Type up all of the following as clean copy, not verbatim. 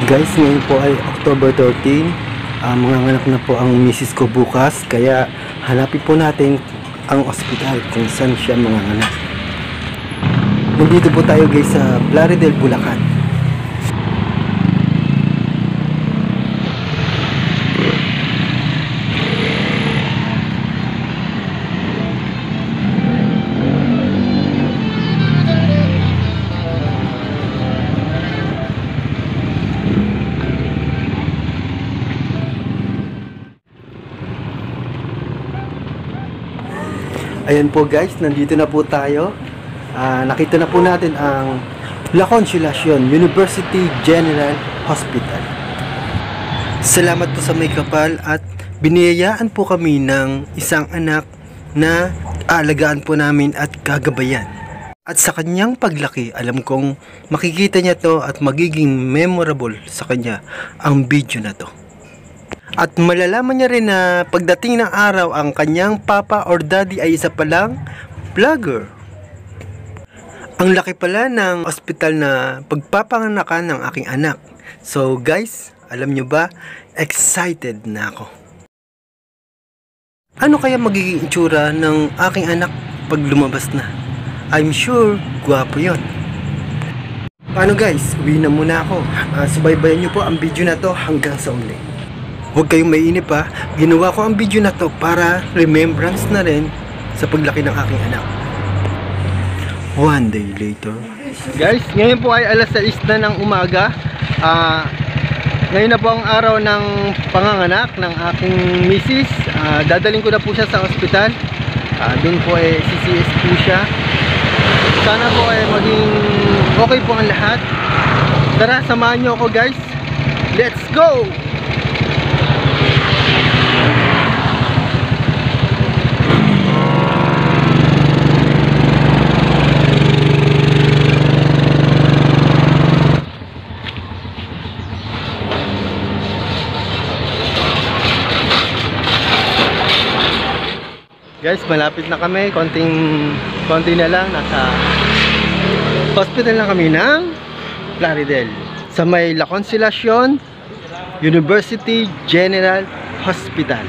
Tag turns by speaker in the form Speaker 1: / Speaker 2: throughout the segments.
Speaker 1: Guys, ngayon po ay October 13. Manganganak na po ang misis ko bukas. Kaya hanapin po natin ang ospital kung saan siya manganganak. Nandito po tayo guys sa Plaridel, Bulacan. Ayan po guys, nandito na po tayo. Nakita na po natin ang La Consolacion University General Hospital. Salamat po sa may kapal at biniyayaan po kami ng isang anak na aalagaan po namin at gagabayan. At sa kanyang paglaki, alam kong makikita niya to at magiging memorable sa kanya ang video na to. At malalaman niya rin na pagdating ng araw ang kanyang papa or daddy ay isa palang vlogger. Ang laki pala ng ospital na pagpapanganakan ng aking anak. So guys, alam nyo ba, excited na ako. Ano kaya magiging itsura ng aking anak pag lumabas na? I'm sure, gwapo yon. Paano guys, uwi na muna ako. Subaybayan nyo po ang video na to hanggang sa uli. Huwag kayong mainip ha, ginawa ko ang video na to para remembrance na rin sa paglaki ng aking anak. One day later. Guys, ngayon po ay alas 6 na ng umaga. Ngayon na po ang araw ng panganganak ng aking misis. Dadaling ko na po siya sa ospital. Doon po ay CCS po siya. Sana po ay maging okay po ang lahat. Tara, samahan nyo ako guys. Let's go! Guys, malapit na kami, konti na lang, nasa hospital na kami ng Plaridel sa may La Consolacion University General Hospital.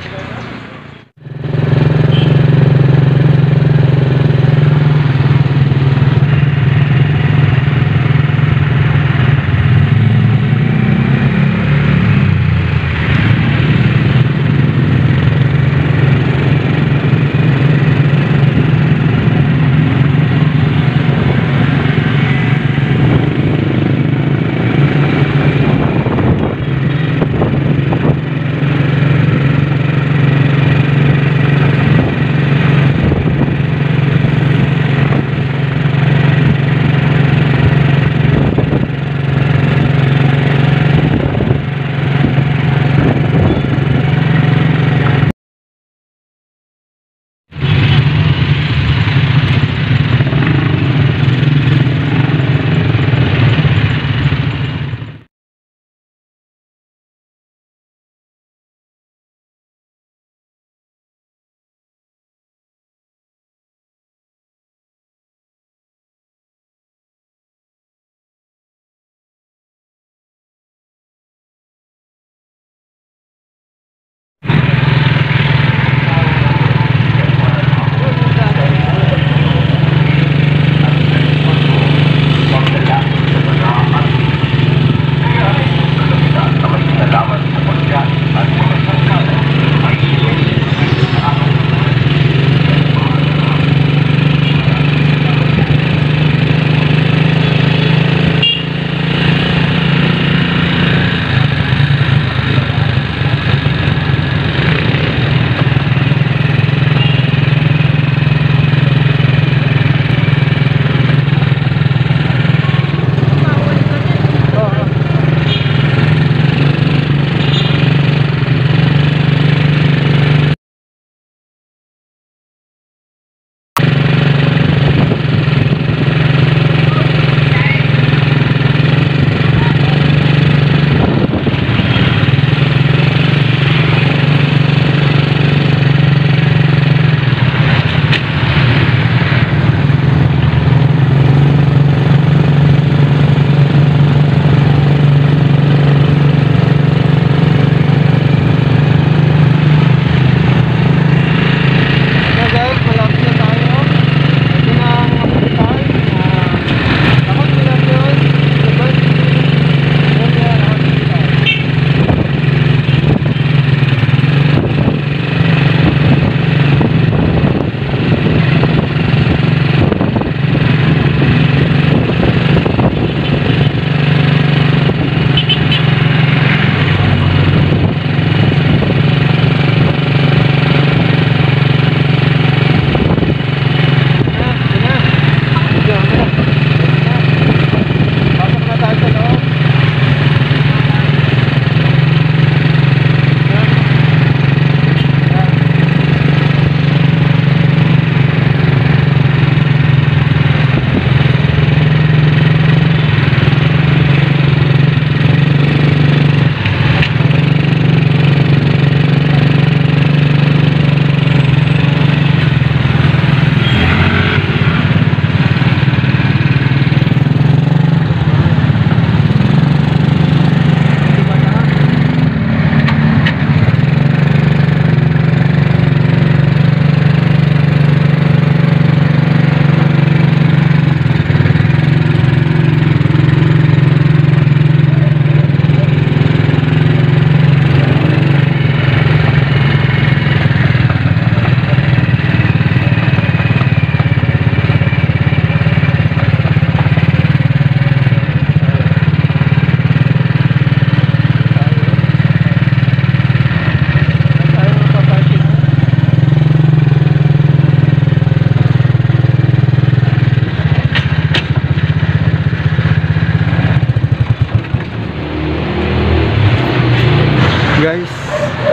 Speaker 1: Guys,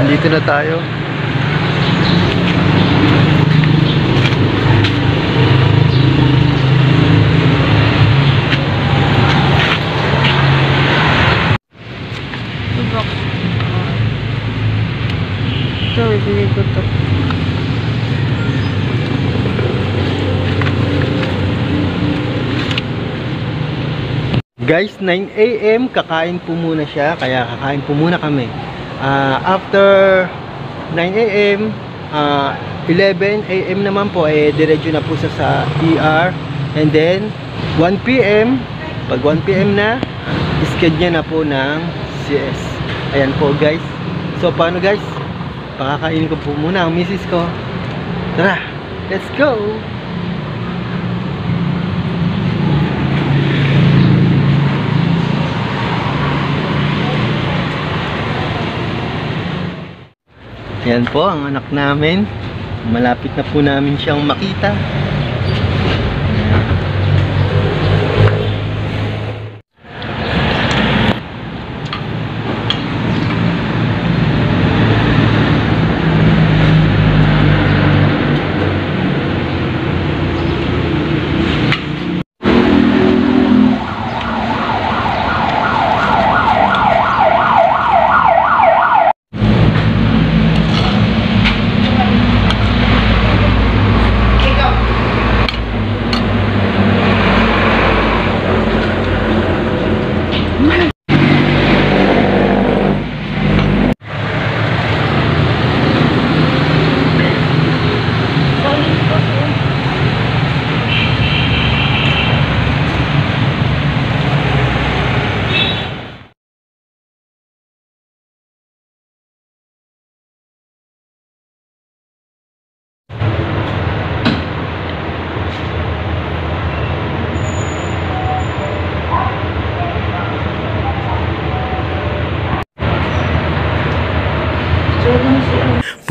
Speaker 1: dito na tayo.
Speaker 2: Ito, ibigay ko to.
Speaker 1: Guys, 9 AM kakain po muna siya, kaya kakain po muna kami. After 9 AM, 11 AM naman po, diretso na po sa ER. And then, 1 PM, pag 1 PM na, schedule na po ng CS. Ayan po guys. So, paano guys? Pakakainin ko po muna ang misis ko. Tara, let's go! Yan po ang anak namin. Malapit na po namin siyang makita.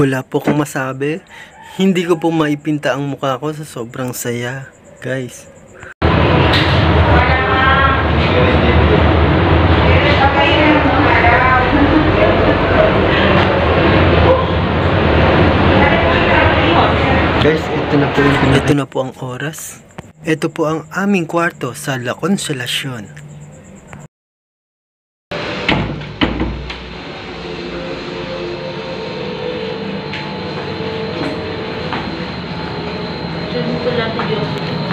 Speaker 1: Wala po akong masabi. Hindi ko po maipinta ang mukha ko sa sobrang saya, guys. Guys, ito na po ang oras. Ito po ang aming kwarto sa La Consolacion.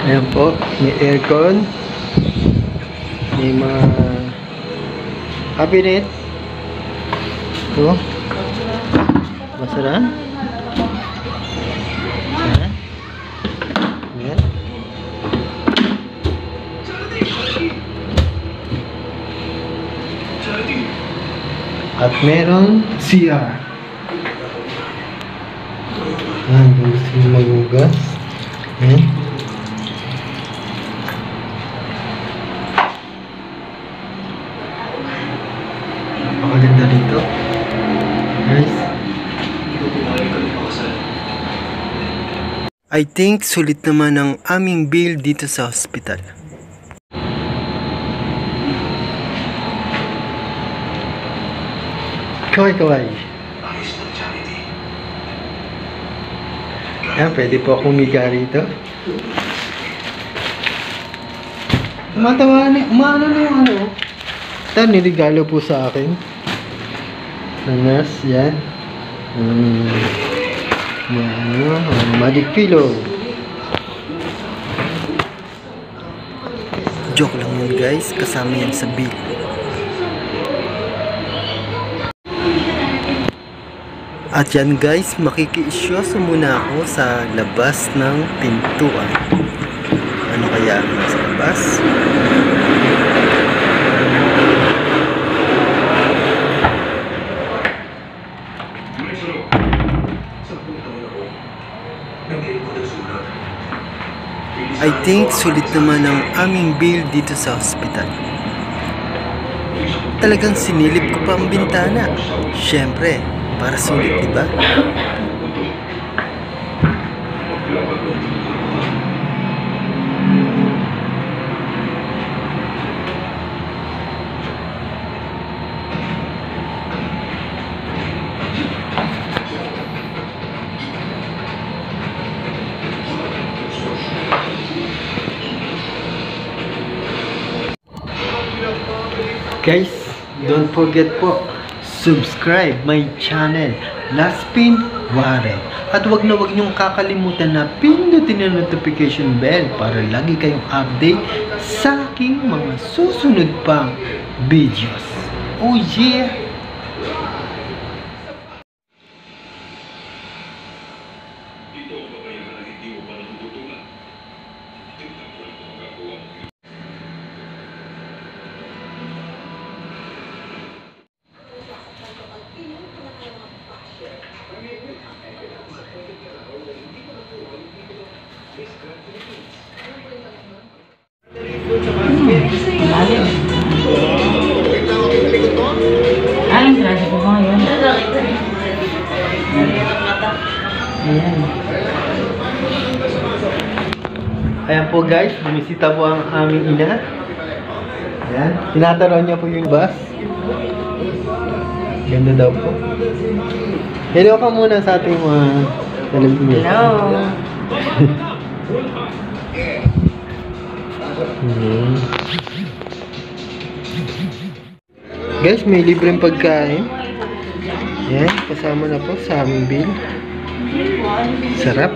Speaker 1: Ayan po, may aircon, may mga cabinet. Ito, basurahan. Ayan. At meron CR. Ayan, kung gusto nyo maghugas. Ayan. Napakaganda dito, guys. I think sulit naman ang aming bill dito sa hospital. Kaway-kaway. Ayan, pwede po akong umiga rito. Umatawa na, umano na yung ano. Ito, nirigalo po sa akin. Na nurse, yan. Magic pillow. Joke lang yun guys, kasama yan sa bill. At yan guys, makikiisyoso muna ako sa labas ng pintuan. Ano kaya ang nasa labas? I think sulit naman ang aming bill dito sa hospital. Talagang sinilip ko pa ang bintana. Siyempre, para sulit, diba? Guys, don't forget po, subscribe my channel, Laspin Warren. At wag na wag niyong kakalimutan na pindutin ang notification bell para lagi kayong update sa aking mga susunod pang videos. Oh yeah!
Speaker 2: Aling grado ko ba ngayon? Ayan.
Speaker 1: Ayan po guys, bumisita po ang aming ina. Ayan, tinataraw niya po yung bus. Ganda daw po. Hello ka muna sa ating mga talagin.
Speaker 2: Hello.
Speaker 1: Guys, may libreng pagkain. Ayan, kasama na po sa aming bill. Sarap.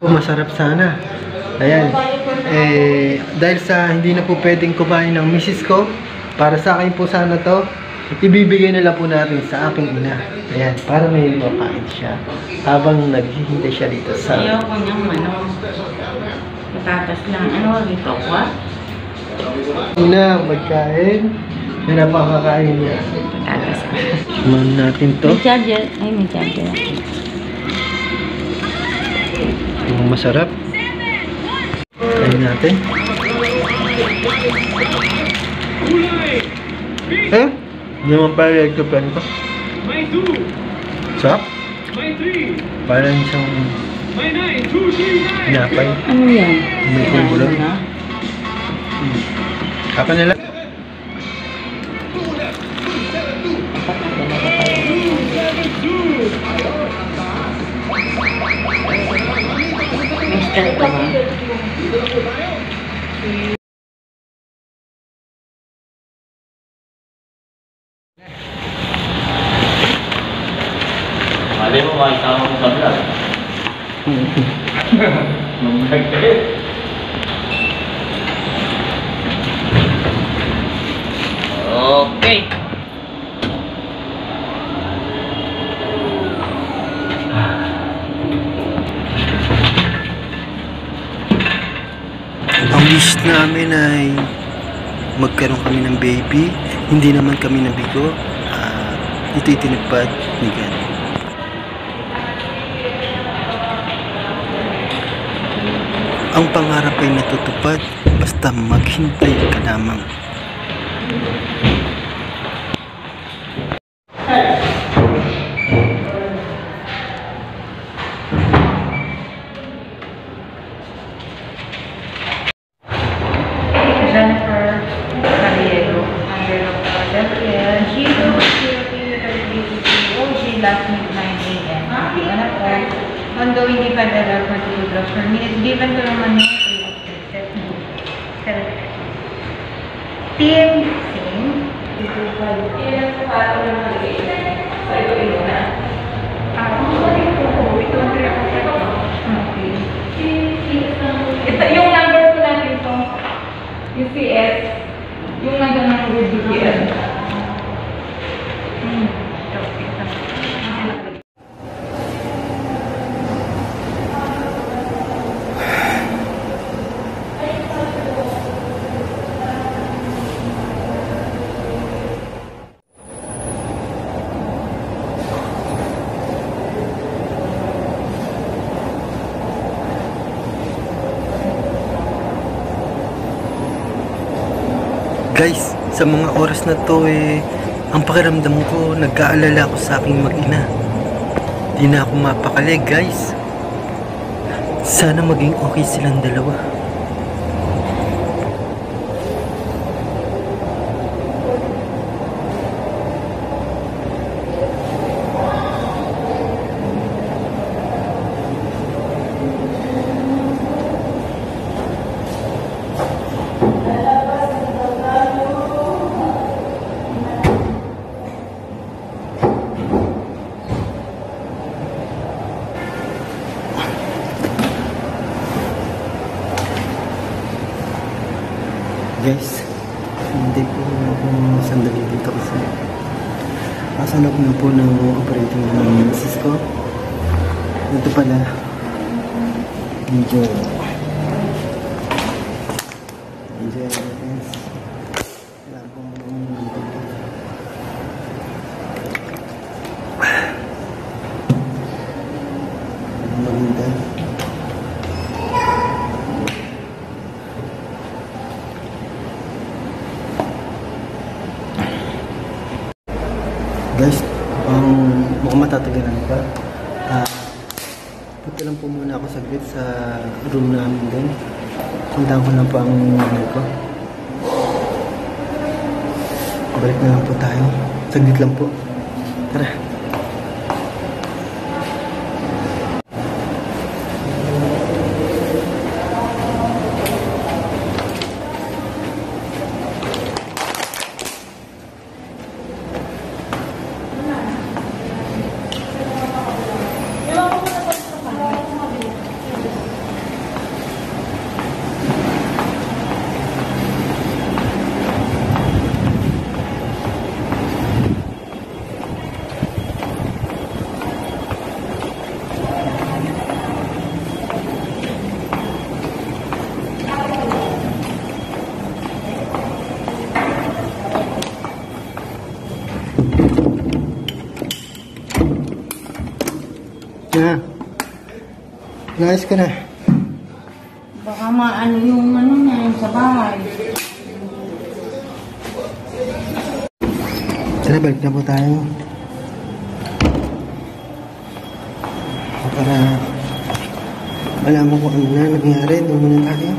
Speaker 1: Masarap sana. Ayan. Dahil sa hindi na po pwedeng kumain ng misis ko, para sa akin po sana to, ibibigay na lang po natin sa aking ina. Ayan, para may makain siya. Habang naghihintay siya dito sa...
Speaker 2: Ayoko niyang patatas lang. Ano ito? What?
Speaker 1: Ina, magkain. Na napakakain niya.
Speaker 2: Patatas.
Speaker 1: Man natin to.
Speaker 2: May charger. Ay, may charger.
Speaker 1: Masarap. Kain natin. Hindi naman pala ito pa nito. Sarap. Parang isang pinapay.
Speaker 2: Ano yan?
Speaker 1: May kulburo. Kapa nila.
Speaker 2: Mister ka ba?
Speaker 3: Malay mo, makikama mo sa vlog. Mag-vlog kayo. Okay.
Speaker 1: Ang wish namin ay magkaroon kami ng baby. Hindi naman kami nabigo. Ito'y tinagpad ni God. Ang pangarap ay natutupad basta maghintay ka lamang.
Speaker 2: Jennifer Carriero, under Dr. Gabriel. She will she last midnight a.m. Although hindi pa dala for 2 drugs per minute, given to naman niya Team Sing.
Speaker 4: Ito yung number ko natin ito. Yung CS. Yung nandun ng BPL.
Speaker 1: Guys, sa mga oras na to ang pakiramdam ko, nag-aalala ako sa aking mag-ina. Di na ako mapakali guys. Sana maging okay silang dalawa. Guys, hindi po ako sandali dito kasi kasanap na po ng operating ng misis ko. Ito pala, medyo wala po maganda. Guys, mukhang matatagalan pa. Punta lang po muna ako saglit sa room namin din. Puntahan ko lang po ang nanay ko. Balik na lang po tayo. Saglit lang po. Tara. Na. Nice ka na.
Speaker 2: Baka maano yung ano niya yung sa bahay.
Speaker 1: Tara, balik na po tayo. Para malaman kung ano na nangyari. Doon muna tayo.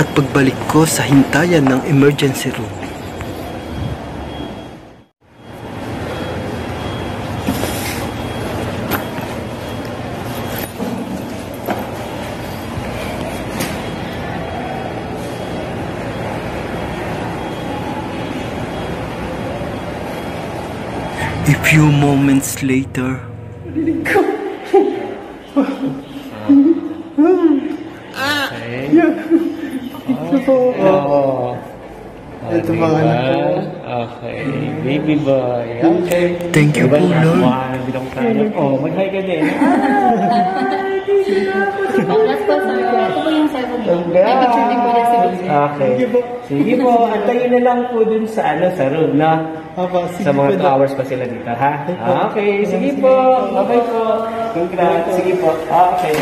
Speaker 1: At pagbalik ko sa hintayan ng emergency room. A few moments later.
Speaker 3: Oh.
Speaker 1: Ito mga anak ko.
Speaker 3: Okay. Baby boy. Okay.
Speaker 1: Thank you po, Lord.
Speaker 3: Bilong tayo. Oh, mag-hi ka din.
Speaker 4: Last po, sir. Ito po yung cellphone niyo.
Speaker 3: Congrats.
Speaker 4: May picture din po niya si Lucy.
Speaker 3: Okay. Sige po. Antayin na lang po dun sa sa room na. Sa mga 2 hours pa sila dito, ha? Okay. Sige po. Okay po. Congrats. Sige po. Okay.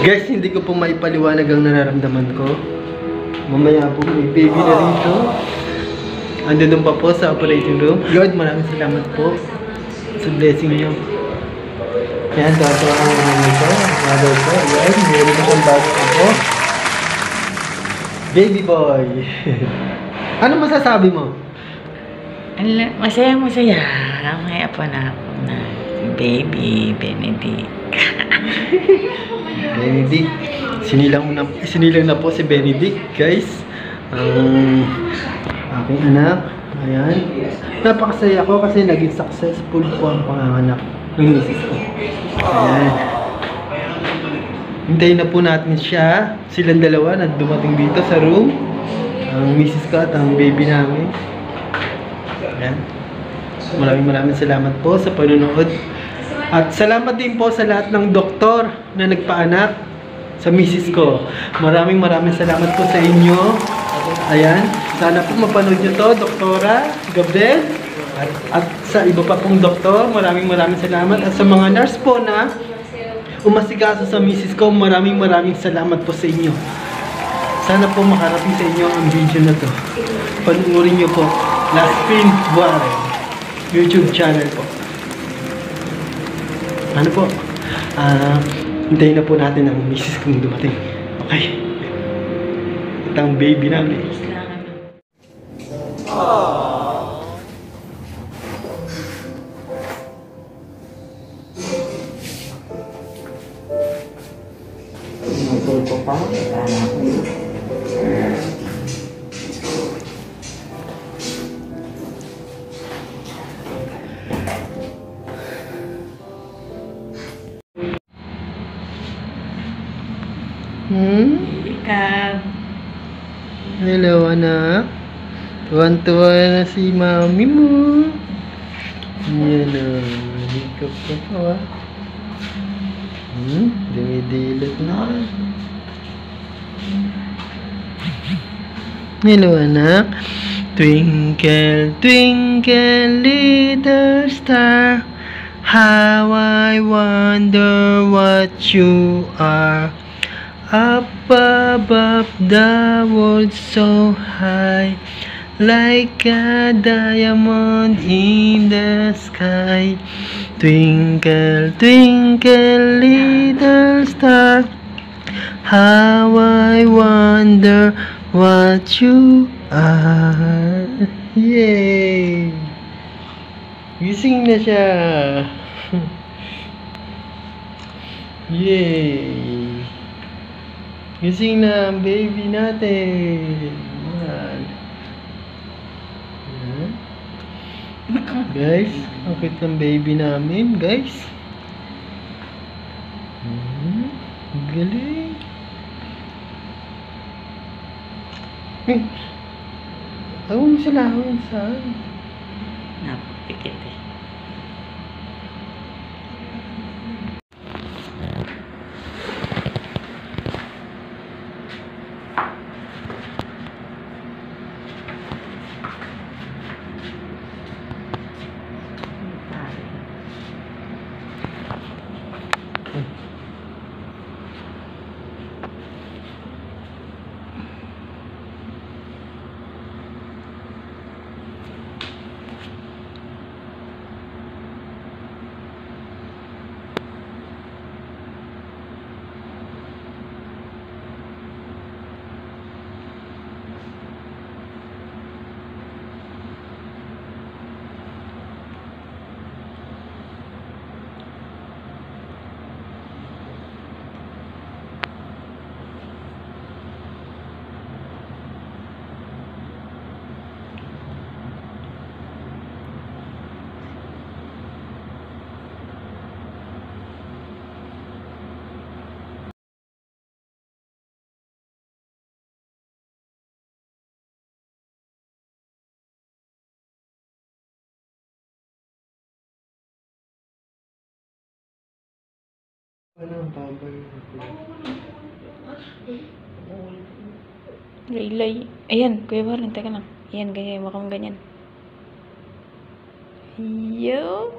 Speaker 1: Guys, hindi ko po maipaliwanag ang nararamdaman ko. Mamaya po may baby na rito. Andun pa po sa operating room. Lord, maraming salamat po sa blessing niyo. Yan, dato ang nito. Mother ko. Yan, meron ko siyang bago po. Baby boy. Ano masasabi mo?
Speaker 2: Masaya. May apo na ako na baby Benedict.
Speaker 1: Benedict. Sinilang na po si Benedict, guys. Ang aking anak. Ayan. Napakasaya ko kasi naging successful po ang panganganak ng misis ko. Ayan. Hintayin na po natin siya. Silang dalawa na dumating dito sa room. Ang misis ko at ang baby namin. Ayan. Maraming salamat po sa panonood. At salamat din po sa lahat ng doktor na nagpaanak sa misis ko. Maraming salamat po sa inyo. Ayan, sana po mapanood nyo to, Doktora Gabriel. At sa iba pa pong doktor, maraming salamat. At sa mga nurse po na umasikaso sa misis ko, maraming salamat po sa inyo. Sana po makarating sa inyo ang video na to. Panuorin nyo po, Laspin Buare, YouTube channel po. Ano po? Hintayin na po natin ang misis kong dumating. Okay. At ang baby namin.
Speaker 3: Magsulpo pa. Anak ko yun.
Speaker 2: Ikaw.
Speaker 1: Hello, anak. Tuwan-tuwa na si mami mo. Yan o. Hikap ka pa. Dumidilat na. Hello, anak. Twinkle, twinkle, little star, how I wonder what you are. Up above the world so high, like a diamond in the sky. Twinkle, twinkle, little star, how I wonder what you are. Yay! Gising na siya. Yay! Gising na ang baby natin. Yan. Yan. Guys, ang cute ng baby namin, guys. Galing. Awang sila, awang saan?
Speaker 2: Napakikit eh.
Speaker 1: Ano ang babay?
Speaker 4: Laylay. Ayan, Kuya Warren, teka lang. Ayan, ganyan, mukhang ganyan. Yo!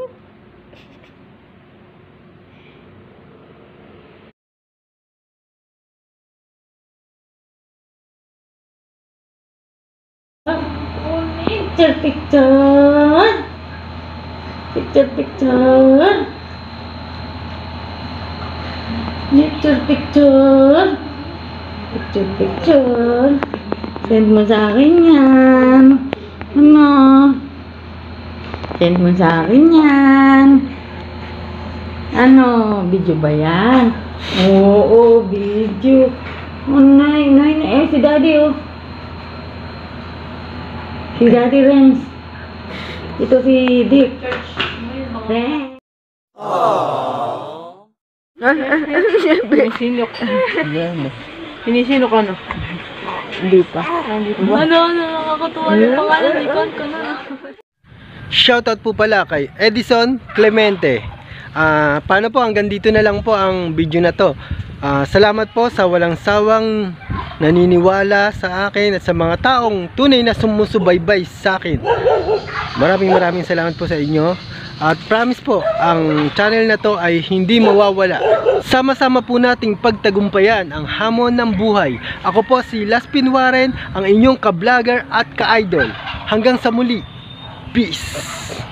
Speaker 4: Picture, picture! Picture, picture! Picture, picture! Picture, picture! Send mo sa akin yan! Ano? Send mo sa akin yan! Ano? Video ba yan? Oo, video! Oh, nay, si daddy oh! Si Daddy Renz. Ito si Dick. Renz.
Speaker 2: Sinisinok. Sinisinok ano?
Speaker 4: Hindi pa. Ano, nakakatuwa yung pangalan. Ikon ko na.
Speaker 1: Shoutout po pala kay Edison Clemente. Paano po, hanggang dito na lang po ang video na to. Salamat po sa walang sawang naniniwala sa akin at sa mga taong tunay na sumusubaybay sa akin. Maraming salamat po sa inyo. At promise po, ang channel na to ay hindi mawawala. Sama-sama po nating pagtagumpayan ang hamon ng buhay. Ako po si Laspin Warren, ang inyong ka-vlogger at ka-idol. Hanggang sa muli. Peace!